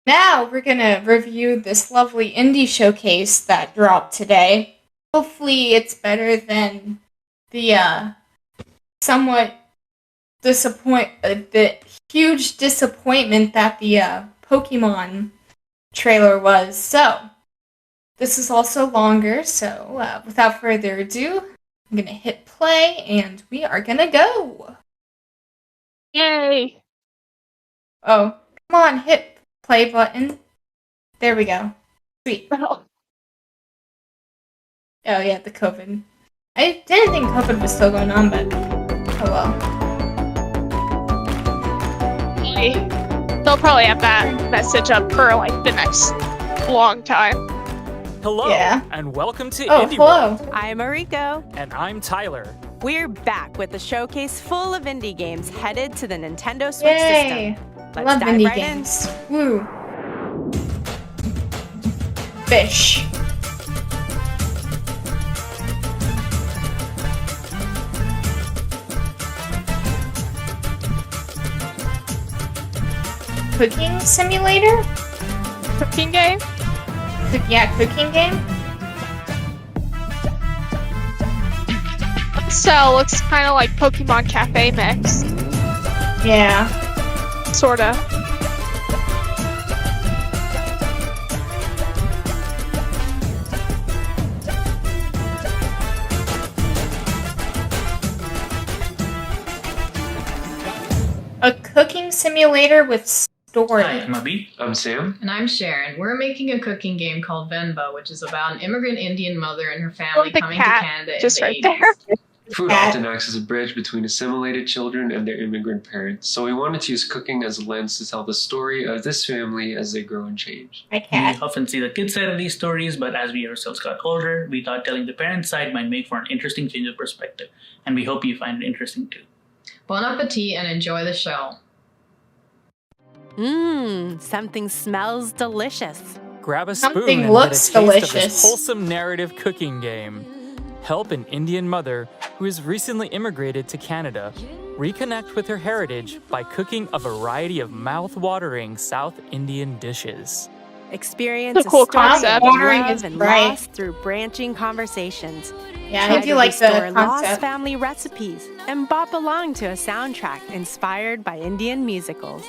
Now we're gonna review this lovely indie showcase that dropped today. Hopefully it's better than the somewhat the huge disappointment that the Pokemon trailer was. So, this is also longer, so without further ado, I'm gonna hit play and we are gonna go! Yay! Oh, come on, hit play button. There we go. Sweet. Oh yeah, the COVID. I didn't think COVID was still going on, but oh well. They'll probably have that message up for like the next long time. Hello, and welcome to Indie hello. World. I'm Mariko. And I'm Tyler. We're back with a showcase full of indie games headed to the Nintendo Switch system. Let's love dive indie right games. Woo. Fish. Cooking simulator? Cooking game? Yeah, cooking game? So, looks kind of like Pokemon Cafe mix. Yeah. Sorta. A cooking simulator with story. Hi, I'm Abhi. I'm Sam. And I'm Sharon. We're making a cooking game called Venba, which is about an immigrant Indian mother and her family coming to Canada just in the right 80s. there. Food often acts as a bridge between assimilated children and their immigrant parents, so we wanted to use cooking as a lens to tell the story of this family as they grow and change. We often see the kids' side of these stories, but as we ourselves got older, we thought telling the parents' side might make for an interesting change of perspective, and we hope you find it interesting too. Bon appetit and enjoy the show. Something smells delicious. Grab a Something spoon and looks get a taste of delicious. this wholesome narrative cooking game. Help an Indian mother who has recently immigrated to Canada reconnect with her heritage by cooking a variety of mouth-watering South Indian dishes. Experience It's a cool story concept. of Watering love is and right. loss through branching conversations. Yeah, Try I do to like restore the lost concept. family recipes and bop along to a soundtrack inspired by Indian musicals.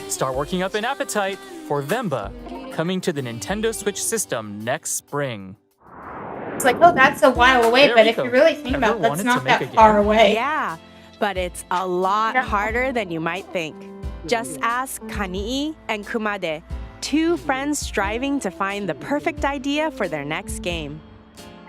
Start working up an appetite for Venba, coming to the Nintendo Switch system next spring. It's like, oh, that's a while away, There but we if go. you really think about it, Ever that's wanted to not make that a far game? away. Yeah, but it's a lot harder than you might think. Just ask Kani'i and Kumade, two friends striving to find the perfect idea for their next game.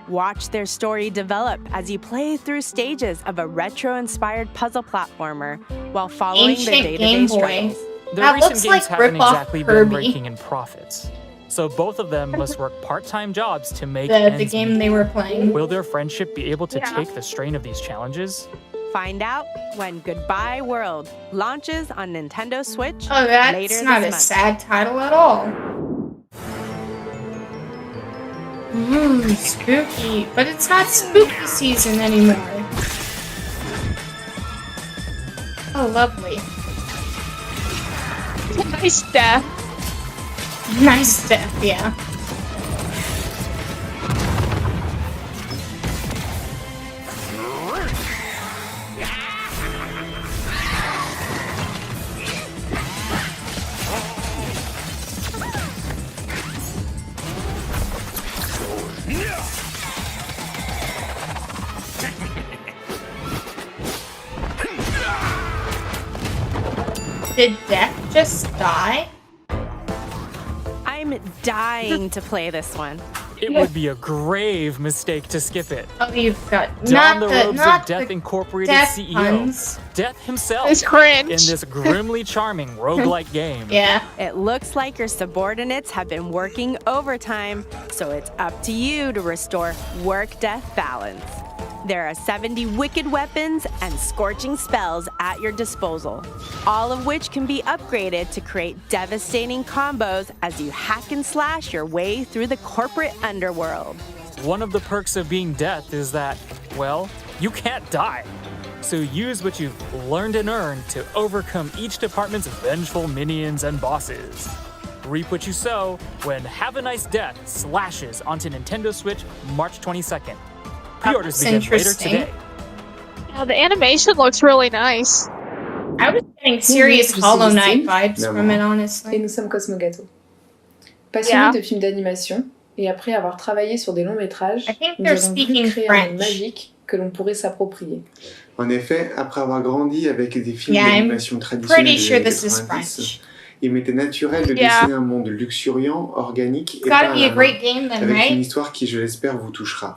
Watch their story develop as you play through stages of a retro-inspired puzzle platformer while following Ancient their Game day-to-day Boy. struggles. Their That recent looks games like haven't rip-off exactly Kirby. been raking in profits, so both of them must work part-time jobs to make The ends game meet. they were playing. Will their friendship be able to take the strain of these challenges? Find out when Goodbye World launches on Nintendo Switch Oh, that's later not a this month. sad title at all. Ooh, spooky. But it's not spooky season anymore. Oh, lovely. Nice death. Nice death, yeah. Did Death just die? I'm dying to play this one. It would be a grave mistake to skip it. Oh, you've got Down not the the robes not of Death the Incorporated death CEO, puns. Death himself, It's cringe. in this grimly charming roguelike game. Yeah. It looks like your subordinates have been working overtime, so it's up to you to restore work-death balance. There are 70 wicked weapons and scorching spells at your disposal, all of which can be upgraded to create devastating combos as you hack and slash your way through the corporate underworld. One of the perks of being Death is that, well, you can't die. So use what you've learned and earned to overcome each department's vengeful minions and bosses. Reap what you sow when Have a Nice Death slashes onto Nintendo Switch March 22nd. Pre-orders begin later today. Yeah, the animation looks really nice. I was getting serious Bonjour, je Hollow suis Knight Justine. vibes from it, honestly. Et nous sommes Cosmo Gâteau. Passionnés de films d'animation, et après avoir travaillé sur des longs métrages, I think nous they're avons voulu speaking créer un monde French. magique que l'on pourrait s'approprier. En effet, après avoir grandi avec des films Yeah, I'm d'animation traditionnels pretty des sure années this is 90, French. il m'était naturel de Yeah. dessiner un monde luxuriant, organique et It's gotta peint à be la a main, great game then, avec une right? histoire qui, je l'espère, vous touchera.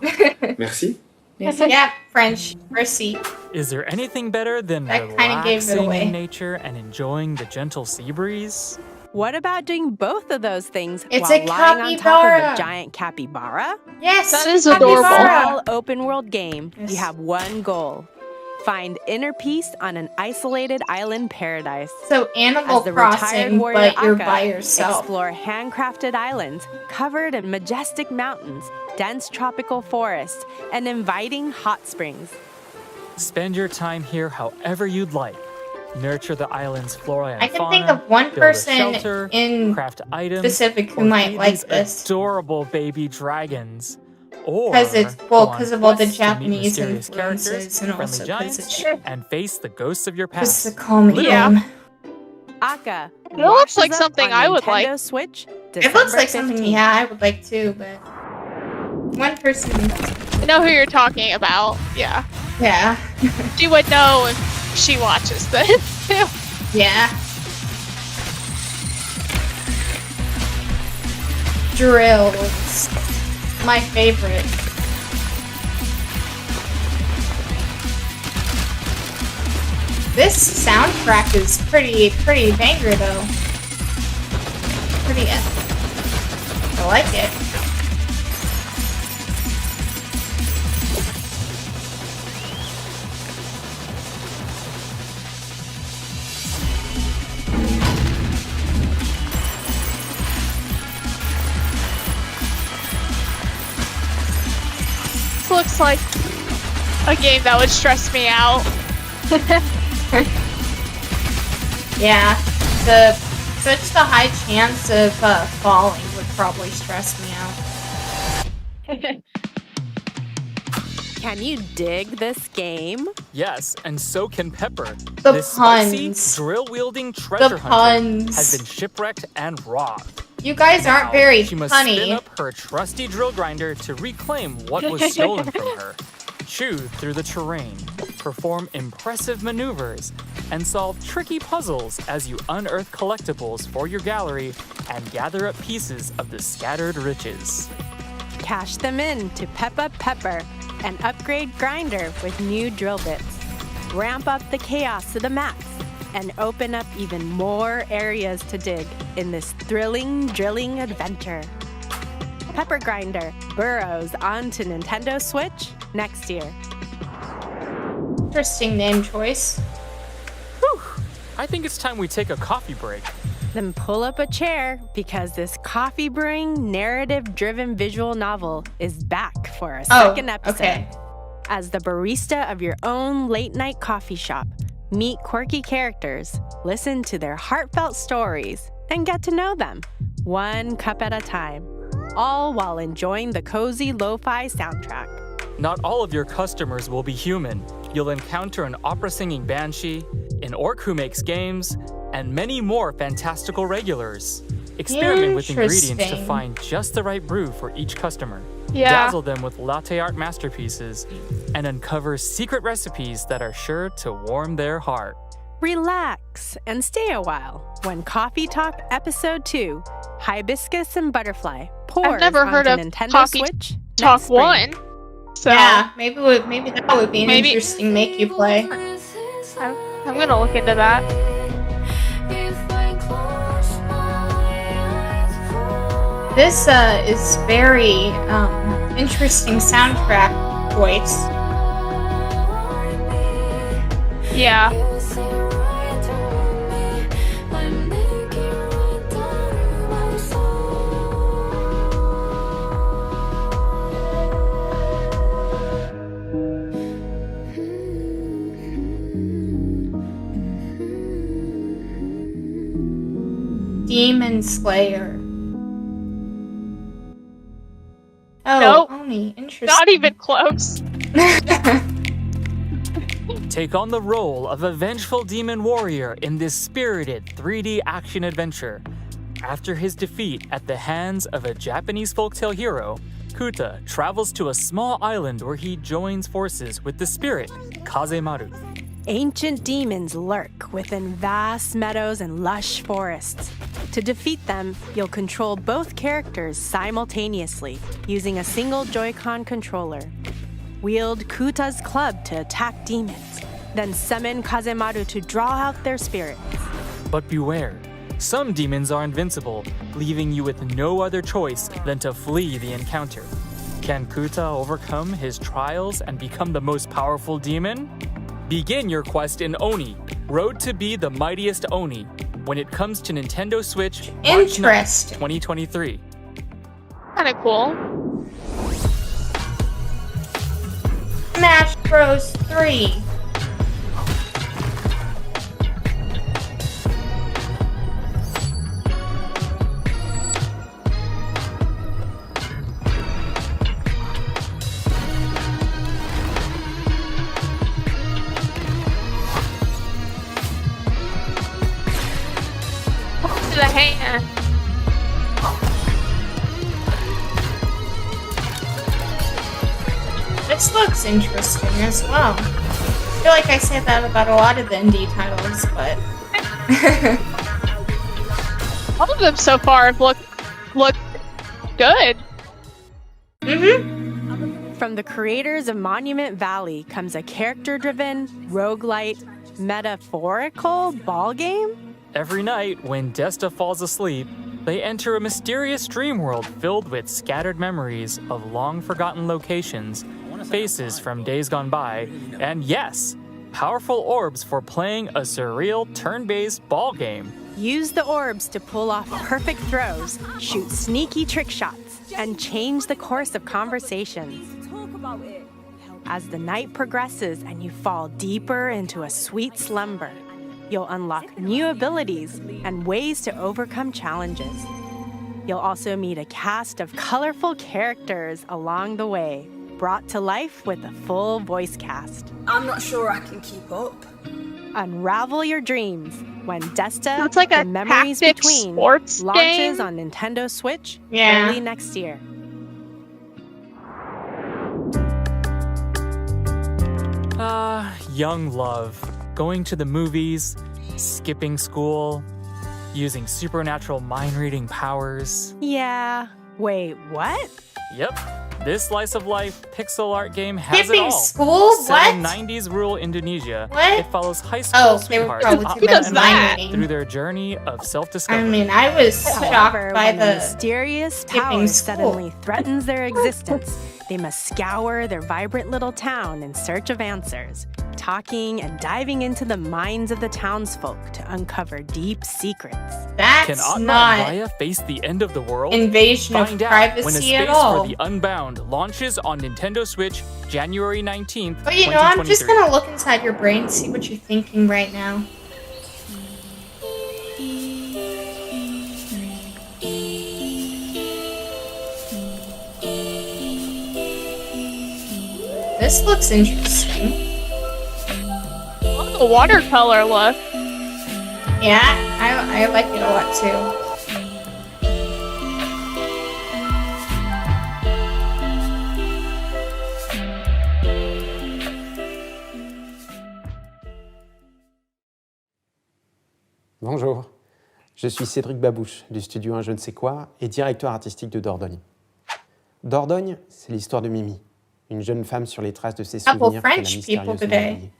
Merci. Merci. Yeah, French. Mercy. Is there anything better than That kinda gave it relaxing away. in nature and enjoying the gentle sea breeze? What about doing both of those things It's while a lying on top of capybara. a giant capybara? Yes, That is adorable. capybara. Small open world game. Yes. You have one goal. Find inner peace on an isolated island paradise. So Animal As the retired Crossing, warrior but you're Akka, by yourself. explore handcrafted islands covered in majestic mountains, dense tropical forests, and inviting hot springs. Spend your time here however you'd like. Nurture the island's flora and I can fauna, think of one build a person shelter, in craft items, specific who or might feed like these this. adorable baby dragons. Or Because it's, go well, on because of all the quests to meet Japanese mysterious characters, influences and friendly also because giants, it's and face the ghosts of your just a past. calming Yeah. game. Akka. It looks like washes up something on I would Nintendo like. Switch, It looks like December something, 15th. yeah, I would like too, but one person, I know who you're talking about. Yeah. yeah, She would know if she watches this too. yeah. Drills, my favorite. This soundtrack is pretty banger though. Pretty, I like it. This looks like a game that would stress me out. Yeah, such the high chance of falling would probably stress me out. Can you dig this game? Yes, and so can Pepper. The this spicy, puns. drill-wielding treasure hunter puns. has been shipwrecked and robbed. You guys aren't Now, very she must spin funny. up her trusty drill grinder to reclaim what was stolen from her. Chew through the terrain, perform impressive maneuvers, and solve tricky puzzles as you unearth collectibles for your gallery and gather up pieces of the scattered riches. Cash them in to Peppa Pepper and upgrade Grinder with new drill bits. Ramp up the chaos to the max and open up even more areas to dig in this thrilling drilling adventure. Pepper Grinder burrows onto Nintendo Switch next year. Interesting name choice. Whew! I think it's time we take a coffee break. Then pull up a chair because this coffee brewing, narrative driven visual novel is back for a second episode. Okay. As the barista of your own late night coffee shop, meet quirky characters, listen to their heartfelt stories, and get to know them, one cup at a time, all while enjoying the cozy lo-fi soundtrack. Not all of your customers will be human. You'll encounter an opera-singing banshee, an orc who makes games, and many more fantastical regulars. Experiment with ingredients to Interesting. find just the right brew for each customer. Yeah. Dazzle them with latte art masterpieces, and uncover secret recipes that are sure to warm their heart. Relax and stay a while when Coffee Talk Episode 2, Hibiscus and Butterfly, pours I've never heard onto of Nintendo Coffee Switch Talk next spring. 1. So Yeah, maybe that would be an Maybe- interesting make you play. I'm gonna look into that. This is very interesting soundtrack choice. Yeah. Theme Demon Slayer. Oh, Nope. Oni, interesting. Not even close. Take on the role of a vengeful demon warrior in this spirited 3D action adventure. After his defeat at the hands of a Japanese folktale hero, Kuta travels to a small island where he joins forces with the spirit Kazemaru. Ancient demons lurk within vast meadows and lush forests. To defeat them, you'll control both characters simultaneously using a single Joy-Con controller. Wield Kuta's club to attack demons, then summon Kazemaru to draw out their spirits. But beware, some demons are invincible, leaving you with no other choice than to flee the encounter. Can Kuta overcome his trials and become the most powerful demon? Begin your quest in Oni, Road to be the mightiest Oni, when it comes to Nintendo Switch March 9th, 2023. Kinda cool. Smash Bros. 3. To the hand. This looks interesting as well. I feel like I say that about a lot of the indie titles, but... All of them so far have looked good. From the creators of Monument Valley comes a character-driven, roguelite, metaphorical ball game? Every night, when Desta falls asleep, they enter a mysterious dream world filled with scattered memories of long-forgotten locations, faces from days gone by, and yes, powerful orbs for playing a surreal turn-based ball game. Use the orbs to pull off perfect throws, shoot sneaky trick shots, and change the course of conversations. As the night progresses and you fall deeper into a sweet slumber, you'll unlock new abilities and ways to overcome challenges. You'll also meet a cast of colorful characters along the way, brought to life with a full voice cast. I'm not sure I can keep up. Unravel your dreams when Desta, It's like The a Memories tactics Between, sports launches game. on Nintendo Switch Yeah. early next year. Young love. Going to the movies, skipping school, using supernatural mind-reading powers. Yeah. Wait, what? Yep, this slice of life pixel art game has it Skipping all. school? Set in What? 90s rural Indonesia, What? it follows high school Oh, they were sweethearts probably Appa too much and mind Maya reading. through their journey of I self-discovery. mean, I was However, shocked by when a the... mysterious skipping power school. suddenly threatens their existence, they must scour their vibrant little town in search of answers, talking and diving into the minds of the townsfolk to uncover deep secrets. Can That's Atma and not Maya face the end of the world? invasion of Find out when A privacy Space at all. for the Unbound launches on Nintendo Switch January 19th, But you know, I'm just 2023. gonna look inside your brain, see what you're thinking right now. This looks interesting. The watercolor look. Yeah, I like it a lot too. Bonjour, je suis Cédric Babouche du studio Un Je ne sais quoi et directeur artistique de Dordogne. Dordogne, c'est l'histoire de Mimi, une jeune femme sur les traces de ses Couple souvenirs qu'elle a French people mystérieusement today, oubliés.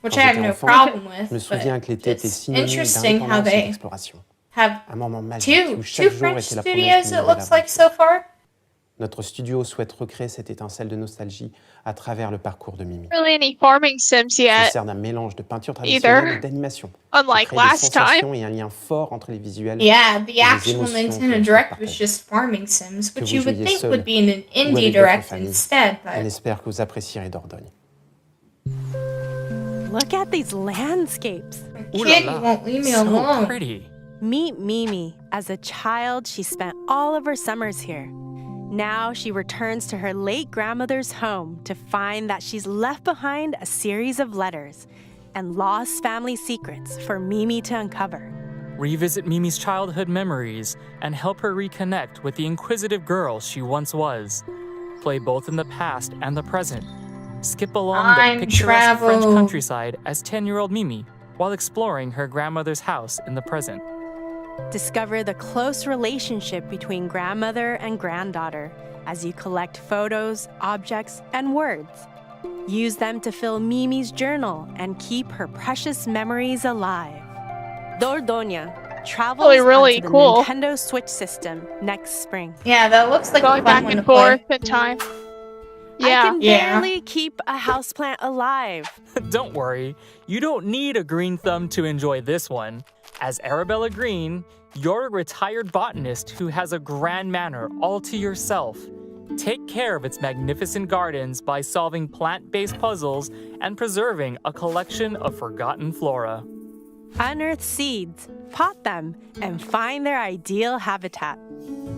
which Quand I have j'étais no enfant, problem Je me with, souviens but que l'été était it's synonyme interesting how d'indépendance et they d'exploration. have Un moment magique two où chaque jour French était la promesse studios, d'une it nouvelle looks like aventure. so far. Notre studio souhaite recréer cette étincelle de nostalgie à travers le parcours de Mimi. Really any farming sims Il se yet, sert d'un mélange de peinture traditionnelle et d'animation. unlike Créer des last time. sensations et un lien fort entre les visuels Yeah, the les actual émotions que Nintendo l'on Direct was partage. just Farming Sims, Que which vous you would jouiez think seul would be in an ou indie avec votre Direct famille. instead, On but espère que vous apprécierez Dordogne. Look at these landscapes. Ooh la kid, la, you won't leave me so alone. pretty. Meet Mimi. As a child, she spent all of her summers here. Now she returns to her late grandmother's home to find that she's left behind a series of letters and lost family secrets for Mimi to uncover. Revisit Mimi's childhood memories and help her reconnect with the inquisitive girl she once was. Play both in the past and the present. Skip along the picturesque French countryside as 10-year-old Mimi while exploring her grandmother's house in the present. Discover the close relationship between grandmother and granddaughter as you collect photos, objects, and words. Use them to fill Mimi's journal and keep her precious memories alive. Dordogne travels really onto the cool. Nintendo Switch system next spring. Yeah, that looks like Going a fun back one and to play. forth in time. I Yeah. can barely keep a houseplant alive. Don't worry, you don't need a green thumb to enjoy this one. As Arabella Green, you're a retired botanist who has a grand manor all to yourself. Take care of its magnificent gardens by solving plant-based puzzles and preserving a collection of forgotten flora. Unearth seeds, pot them, and find their ideal habitat.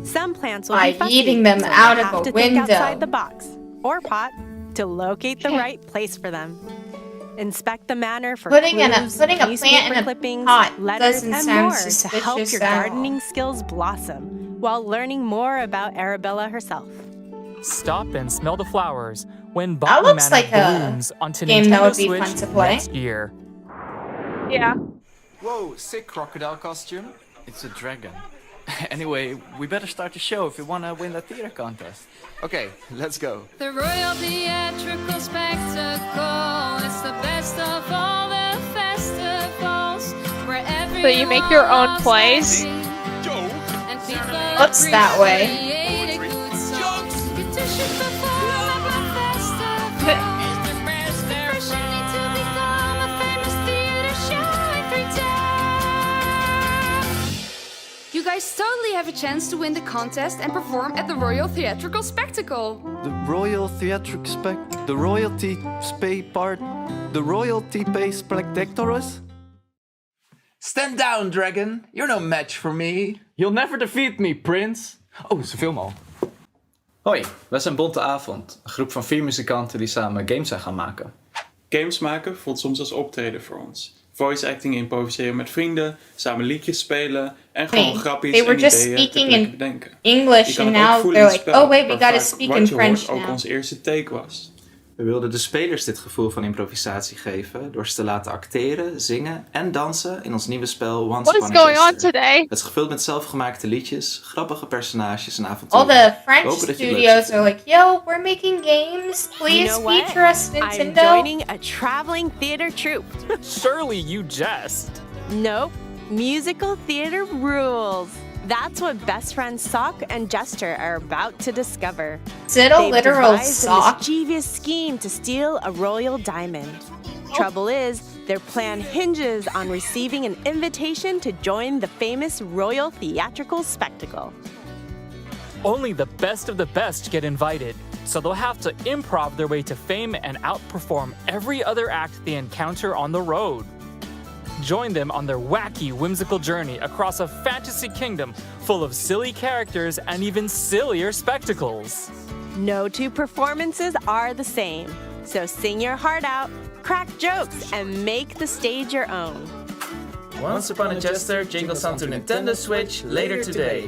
Some plants will By be fussy, eating them so you out of have a to window. think outside the box or pot to locate the right place for them. Inspect the manor for Putting a clues, plant in newspaper a clippings, pot letters, doesn't and sound more to help suspicious your at all. gardening skills blossom while learning more about Arabella herself. Stop and smell the flowers when That Botany looks Manor like a blooms onto game that Nintendo would be fun Switch to play. next year. Yeah. Whoa, sick crocodile costume. It's a dragon. Anyway, we better start the show if we want to win the theater contest. Okay, let's go. The Royal Theatrical Spectacle. It's the best of all the festivals. Where So you make your own plays? Looks that way. You guys totally have a chance to win the contest and perform at the Royal Theatrical Spectacle. The Royal Theatric the Royalty Spay Part, the Royalty Pay Spectaculars. Stand down, dragon. You're no match for me. You'll never defeat me, Prince. Oh, ze filmen al. Hoi, wij zijn Bonte Avond. Een groep van 4 muzikanten die samen games zijn gaan maken. Games maken voelt soms als optreden voor ons. Voice acting improviseren met vrienden, samen liedjes spelen en gewoon grappies they were en just ideeën speaking ter in plekke bedenken. English Je kan and het ook now voelen in they're het like, spel, oh wait, we waar gotta vaak speak wat in je hoort French ook now. ons eerste take was. We wilden de spelers dit gevoel van improvisatie geven door ze te laten acteren, zingen en dansen in ons nieuwe spel Once What is Upon a going on Jester. today? Het is gevuld met zelfgemaakte liedjes, grappige personages en avonturen. All the French We hopen dat je het leuk studios vindt. are like, yo, we're making games. Please You know what? feature us, I'm Nintendo. joining a traveling theater troupe. Surely you jest. Nope. Musical theater rules. That's what best friends Sock and Jester are about to discover. Is it a They've literal devised a sock? mischievous scheme to steal a royal diamond. Trouble is, their plan hinges on receiving an invitation to join the famous Royal Theatrical Spectacle. Only the best of the best get invited, so they'll have to improv their way to fame and outperform every other act they encounter on the road. Join them on their wacky, whimsical journey across a fantasy kingdom full of silly characters and even sillier spectacles. No two performances are the same, so sing your heart out, crack jokes, and make the stage your own. Once Upon a Jester jingles onto Nintendo Switch later today.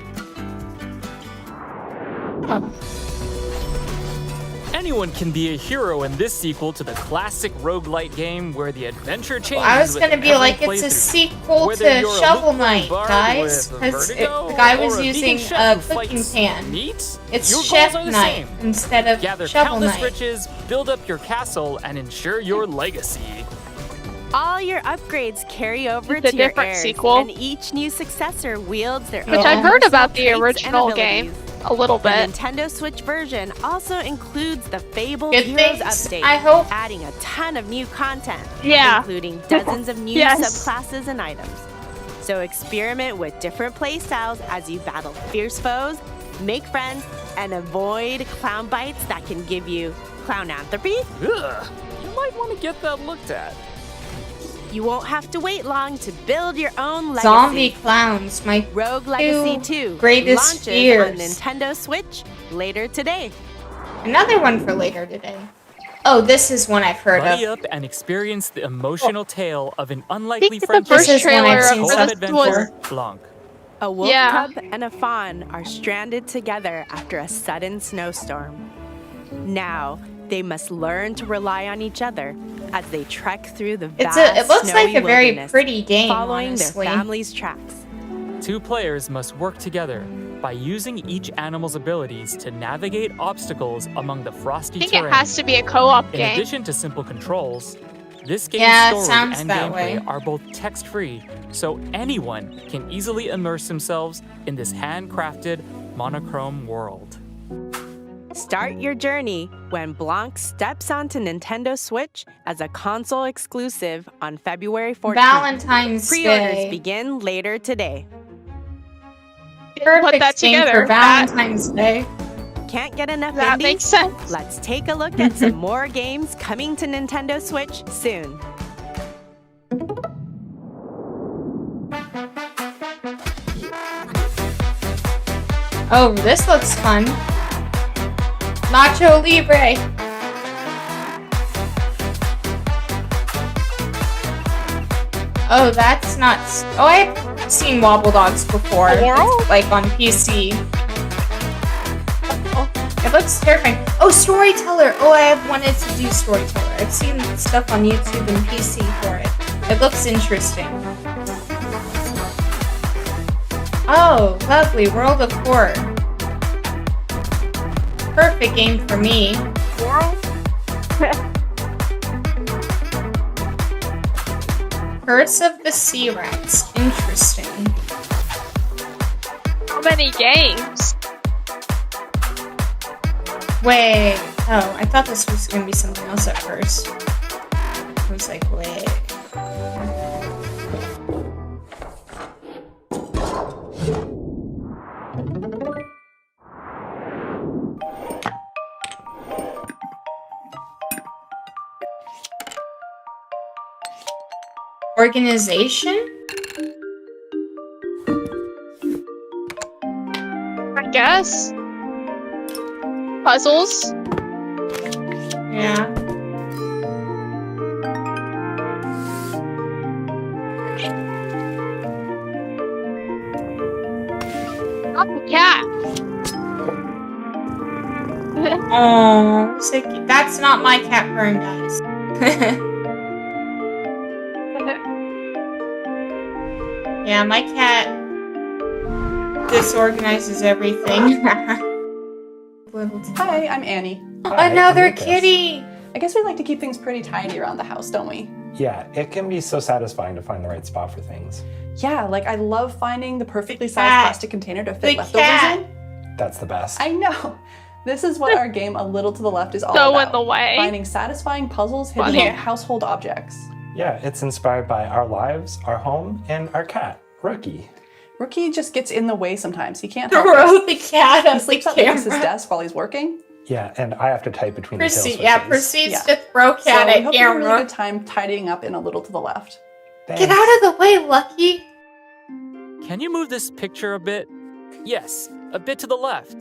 Anyone can be a hero in this sequel to the classic roguelite game where the adventure changes. I was with gonna be every like, it's a playthrough. sequel Whether to you're a Shovel Luke Knight, bard guys. with Because vertigo the guy or was a vegan using chef a who cooking fights pan. meat, It's your Chef goals are the Knight same. instead of Gather Shovel countless Knight. riches, build up your castle, and ensure your legacy. All your upgrades carry over It's a to your different heirs, sequel. and each new successor wields their Which own I've heard personal about the traits and original game abilities. a little The bit. Nintendo Switch version also includes the Fable Good Heroes things, update, I hope. adding a ton of new content, Yeah. including dozens of new Yes. subclasses and items. So experiment with different playstyles as you battle fierce foes, make friends, and avoid clown bites that can give you clownanthropy. Ugh, you might want to get that looked at. You won't have to wait long to build your own legacy. Zombie Clowns, my Rogue Legacy 2 greatest launches fears. on Nintendo Switch later today. Another one for later today. Oh, this is one I've heard Buddy of. up and experience the emotional tale of an unlikely the friendship. first This is one trailer I've of seen this some adventure was Blanc. A wolf Yeah. cub and a fawn are stranded together after a sudden snowstorm. Now, they must learn to rely on each other as they trek through the vast It looks snowy like a very wilderness, pretty game, following honestly. their family's tracks. Two players must work together by using each animal's abilities to navigate obstacles among the frosty I think terrain. it has to be a co-op In game. addition to simple controls, this game's Yeah, it story sounds and that gameplay way. are both text-free, so anyone can easily immerse themselves in this handcrafted, monochrome world. Start your journey when Blanc steps onto Nintendo Switch as a console exclusive on February 14th. Valentine's Pre-orders Day. begin later today. Perfect Put that game together. for Valentine's Day. Can't get enough That indies? makes sense. Let's take a look at some more games coming to Nintendo Switch soon. Oh, this looks fun. Nacho Libre. Oh, that's not. Oh, I've seen Wobble Dogs before. World? It's, like on PC. It looks terrifying. Oh, Storyteller. Oh, I have wanted to do Storyteller. I've seen stuff on YouTube and PC for it. It looks interesting. Oh, lovely. World of Horror. Perfect game for me. Curse of the Sea Rats. Interesting. How many games? Wait. Oh, I thought this was gonna be something else at first. I was like, wait. Organization? I guess. Puzzles? Yeah. Not the cat. Oh, so cute. That's not my cat purring, guys. Yeah, my cat disorganizes everything. Hi, I'm Annie. Another I'm Lucas. kitty! I guess we like to keep things pretty tidy around the house, don't we? Yeah, it can be so satisfying to find the right spot for things. Yeah, like I love finding the perfectly sized cat. plastic container to The fit leftovers cat. in. That's the best. I know. This is what our game A Little to the Left is all So about. in the way. Finding satisfying puzzles hidden Funny. in household objects. Yeah, it's inspired by our lives, our home, and our cat, Rookie. Rookie just gets in the way sometimes. He can't Throw help it. the cat He on sleeps the at Lucas's camera. desk while he's working. Yeah, and I have to type between the tail switches. Proceeds to throw cat So we at hope you have a really camera. good time tidying up in A Little to the Left. Get out of the way, Lucky! Can you move this picture a bit? Yes, a bit to the left.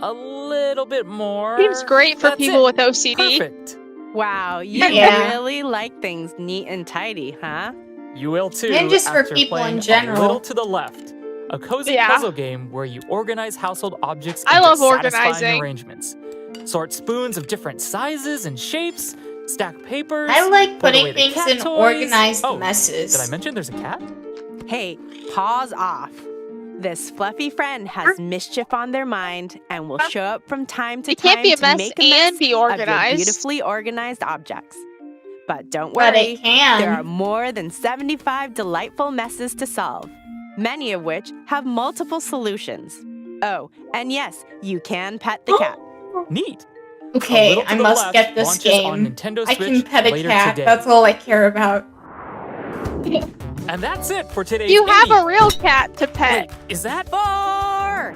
A little bit more. Seems great for That's people it. with OCD. Perfect. Wow, you Yeah. really like things neat and tidy, huh? You will too. And just for after people in playing general. A Little to the Left, a cozy Yeah. puzzle game where you organize household objects I into love satisfying organizing. arrangements. Sort spoons of different sizes and shapes. Stack papers. I like put putting away the things cat in toys. organized Oh, messes. Did I mention there's a cat? Hey, pause off. This fluffy friend has mischief on their mind and will show up from time to It time can't be a to mess make a mess and be of your organized. beautifully organized objects. But don't But worry, it can. there are more than 75 delightful messes to solve, many of which have multiple solutions. Oh, and yes, you can pet the cat. Neat. Okay, Little to I the must Left get this launches on game. Nintendo I can Switch pet a later cat. today. That's all I care about. And that's it for today's You have Indie. a real cat to pet. Wait, is that? Four!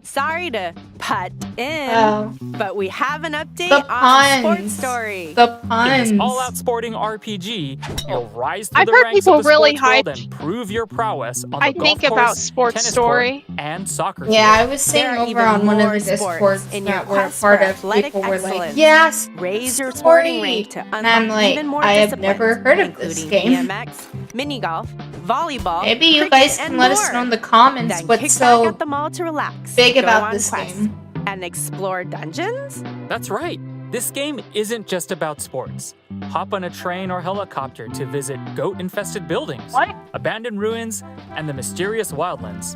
Sorry to Put in. Wow. But we have an update The on Sports puns. Story. The In puns. this all-out sporting RPG, you'll rise through I've the heard ranks people of the really sports world hype. and prove your prowess on I the golf think about course, Sports tennis Story. court, and soccer Yeah, I field. was There saying are over even on one of more the sports discords in your that we're a quest part for of. athletic People were like, excellence. yes, Raise your story. sporting rank to And I'm unlock like, even more I have disciplines, never heard of this including game. BMX, mini golf, volleyball, Maybe you cricket, guys and can let us more. know in the comments Then what's kick so back at the mall to relax, big go about on this quests, game. and explore dungeons. That's right. This game isn't just about sports. Hop on a train or helicopter to visit goat-infested buildings, abandoned ruins, and the mysterious wildlands.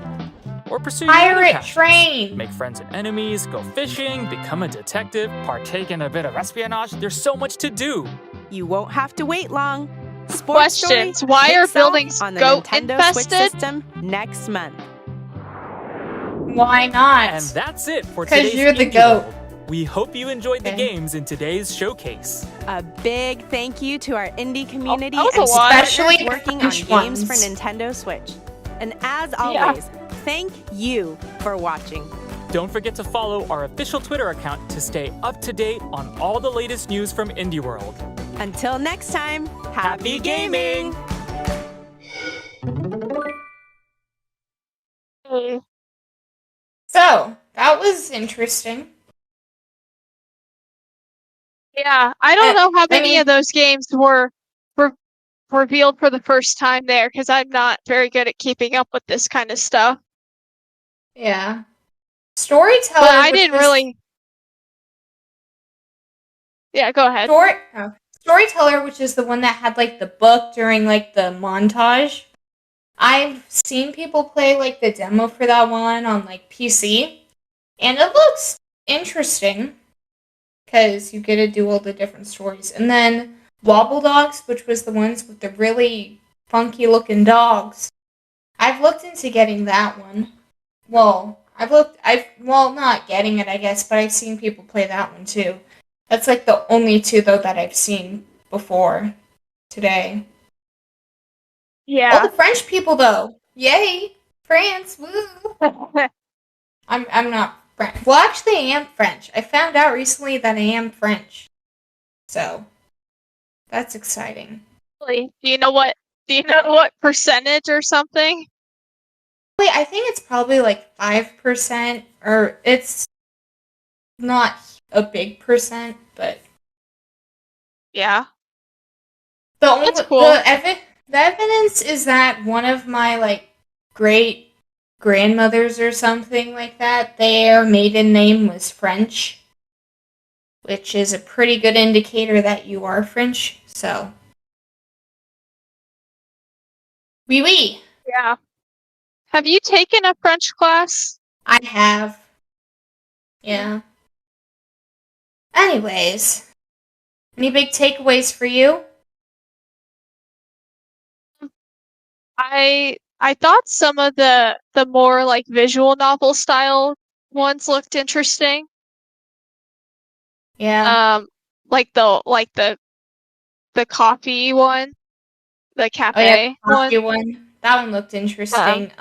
Or pursue your other Pirate passions. train. Make friends and enemies, go fishing, become a detective, partake in a bit of espionage. There's so much to do. You won't have to wait long. Sports Questions. Story Why are kicks off buildings on the goat Nintendo Switch infested? system next month. Why not? And that's it for 'Cause today's you're the Indie goat. World. We hope you enjoyed the games in today's showcase. A big thank you to our indie community that was and a lot. partners Especially working on French games ones. for Nintendo Switch. And as always, thank you for watching. Don't forget to follow our official Twitter account to stay up to date on all the latest news from Indie World. Until next time, happy gaming! So, that was interesting. Yeah, I don't know how many mean- of those games were revealed for the first time there, because I'm not very good at keeping up with this kind of stuff. Yeah. Storyteller. But I which didn't was- really. Yeah, go ahead. Storyteller, which is the one that had like the book during like the montage. I've seen people play like the demo for that one on like PC, and it looks interesting because you get to do all the different stories. And then Wobble Dogs, which was the ones with the really funky looking dogs. I've looked into getting that one. Well, not getting it, I guess, but I've seen people play that one too. That's like the only two though that I've seen before today. Yeah. Oh, the French people though. Yay! France, woo! I'm not French. Well, actually I am French. I found out recently that I am French. So, that's exciting. Really? Do you know what percentage or something? Wait, I think it's probably like 5%, or it's not a big percent, but Yeah. the cool. the evidence is that one of my like great grandmothers or something like that, their maiden name was French, which is a pretty good indicator that you are French. So, oui, oui. Yeah. Have you taken a French class? I have. Yeah. Anyways, any big takeaways for you? I thought some of the more like visual novel style ones looked interesting. Yeah. Like the coffee one, the cafe the coffee one. one. That one looked interesting.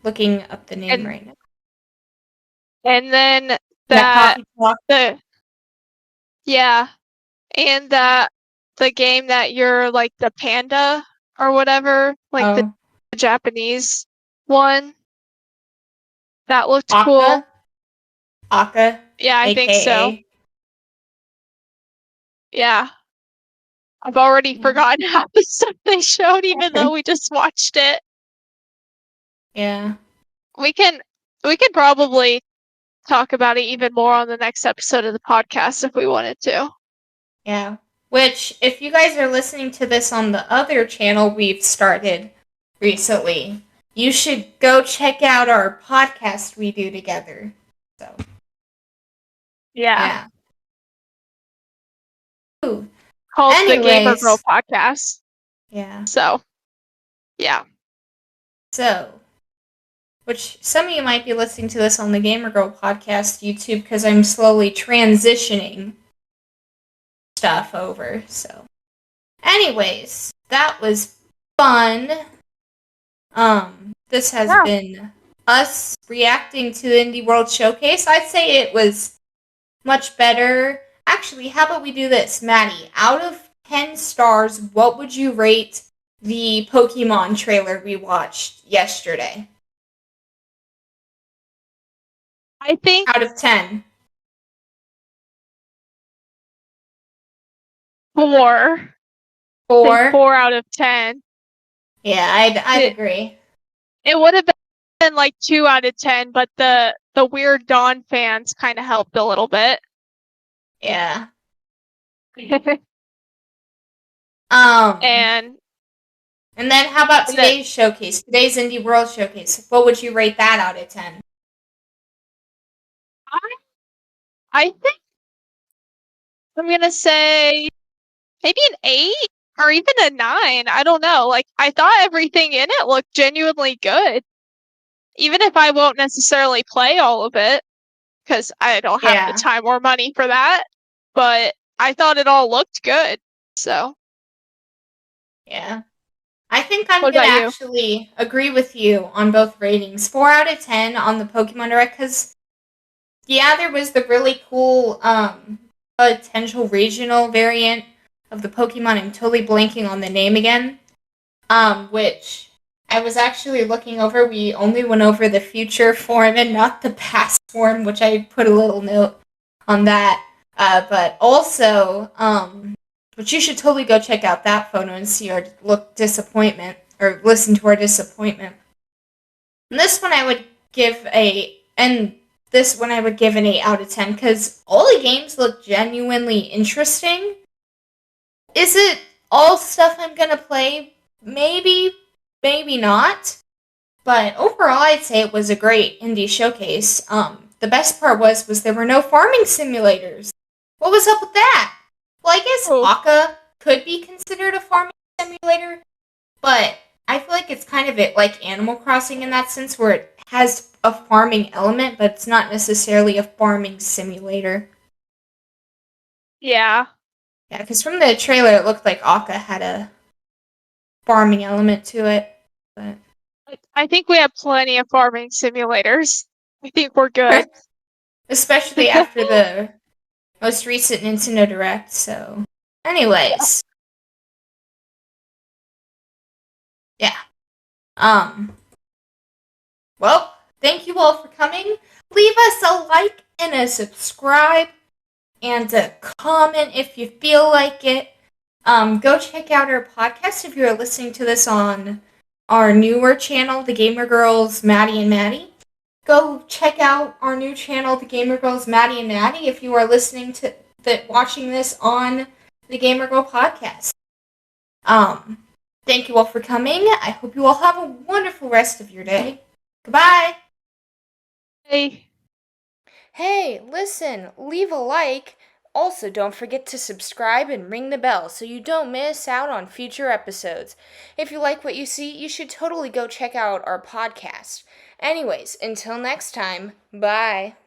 Looking up the name right now. And then That that coffee talk. and the game that you're like the panda or whatever, like the Japanese one. That looked cool. Aka. Yeah, I think so. AKA. Yeah. I've already forgotten half the stuff they showed, even though we just watched it. Yeah. We can probably talk about it even more on the next episode of the podcast if we wanted to. Yeah. Which, if you guys are listening to this on the other channel we've started recently, you should go check out our podcast we do together. So. Yeah. Ooh. Called the Gamer Anyways. Girl Podcast. Yeah. So, yeah. So, which some of you might be listening to this on the Gamer Girl Podcast YouTube because I'm slowly transitioning stuff over. So, anyways, that was fun. This has been us reacting to the Indie World Showcase, I'd say it was much better. Actually, how about we do this, Maddie? Out of 10 stars, what would you rate the Pokemon trailer we watched yesterday? I think out of 10. 4. 4? 4 out of 10. Yeah, I'd agree. It would have been like 2 out of 10, but the weird Dawn fans kind of helped a little bit. Yeah. And then how about today's showcase? Today's Indie World Showcase. What would you rate that out of 10? I think I'm gonna say maybe an 8 or even a 9. I don't know. Like, I thought everything in it looked genuinely good. Even if I won't necessarily play all of it, because I don't have the time or money for that. But I thought it all looked good. So. Yeah. I think I'm going to actually agree with you on both ratings. 4 out of 10 on the Pokemon Direct, because, yeah, there was the really cool potential regional variant of the Pokemon. I'm totally blanking on the name again. Which I was actually looking over. We only went over the future form and not the past form, which I put a little note on that. But also, but you should totally go check out that photo and see our disappointment, or listen to our disappointment. And this one I would give an 8 out of 10, because all the games look genuinely interesting. Is it all stuff I'm gonna play? Maybe, maybe not. But overall, I'd say it was a great indie showcase. The best part was there were no farming simulators. What was up with that? Well, I guess Aka could be considered a farming simulator, but I feel like it's kind of like Animal Crossing in that sense, where it has a farming element, but it's not necessarily a farming simulator. Yeah. Yeah, because from the trailer, it looked like Aka had a farming element to it. But I think we have plenty of farming simulators. I think we're good. Especially after the most recent Nintendo Direct, so. Anyways. Yeah. Well, thank you all for coming. Leave us a like and a subscribe and a comment if you feel like it. Go check out our podcast if you're listening to this on our newer channel, The Gamer Girls, Maddie and Maddie. Go check out our new channel, The Gamer Girls, Maddie and Maddie, if you are listening to watching this on the Gamer Girl podcast. Thank you all for coming. I hope you all have a wonderful rest of your day. Goodbye. Hey, listen, leave a like. Also, don't forget to subscribe and ring the bell so you don't miss out on future episodes. If you like what you see, you should totally go check out our podcast. Anyways, until next time, bye.